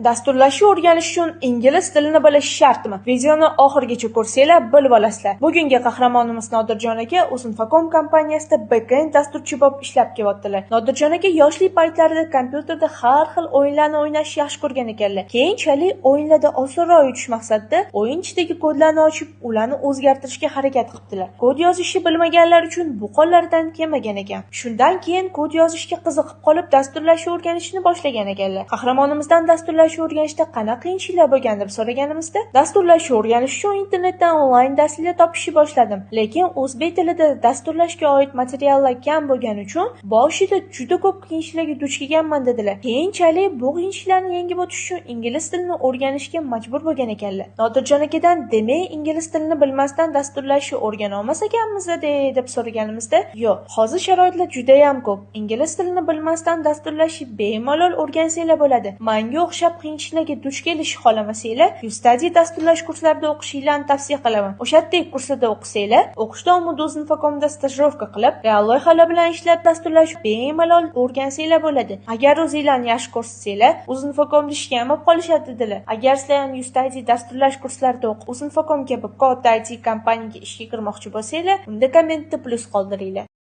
Dasturlashni o'rganish uchun ingliz tilini bilish shartmi? Videoni oxirigacha ko'rsanglar bilib olasizlar. Bugungi qahramonimiz Nodirjon aka Uzinfocom kompaniyasida backend dasturchi bo'lib ishlab kelyaptilar. Nodirjon aka yoshlik paytlarida kompyuterda har xil o'yinlarni o'ynashni yaxshi ko'rgan ekanlar. Keyinchalik o'yinlarda osonroq yutish maqsadida o'yin ichidagi kodlarni ochib, ularni o'zgartirishga harakat qilibdilar. Kod yozishni bilmaganlar uchun bu qo'llaridan kelmagan ekan. Shundan keyin kod yozishga qiziqib qolib, dasturlashni o'rganishni boshlagan ekanlar. Qahramonimizdan dasturlashni o'rganishda qanaqa qiyinchiliklar bo'lgan deb so'raganimizda, dasturlashni o'rganish uchun internetdan onlayn darslar topishni boshladim. Lekin o'zbek tilida dasturlashga oid materiallar kam bo'lgani uchun boshida juda ko'p qiyinchiliklarga duch kelganman dedilar. Keyinchalik bu qiyinchiliklarni yengib o'tish uchun ingliz tilini o'rganishga majbur bo'lgan ekanlar. Nodirjon akadan demak ingliz tilini bilmasdan dasturlashni o'rgana olmas ekanmiz deb so'raganimizda, yo'q, hozir sharoitlar juda ham ko'p. Ingliz tilini bilmasdan dasturlashni bemalol o'rgansanglar bo'ladi. Menga o'xshab qiyinchiliklarga duch kelishni xohlamasanglar, YouStudy dasturlash kurslarida o'qishinglarni tavsiya qilaman. O'shatdek kurslarda o'qisanglar, o'qish davomida Uzinfocomda stajировка qilib, real loyihalar bilan ishlab dasturlashni bemalol o'rgansanglar bo'ladi. Agar o'zinglarni yaxshi ko'rsatsangiz, Uzinfocomda ishga ham olib qolishadi dedilar. Agar sizlar ham YouStudy dasturlash kurslarida o'qib, Uzinfocom kabi katta IT kompaniyaga ishga kirmoqchi bo'lsanglar, unda kommentda plus qoldiringlar.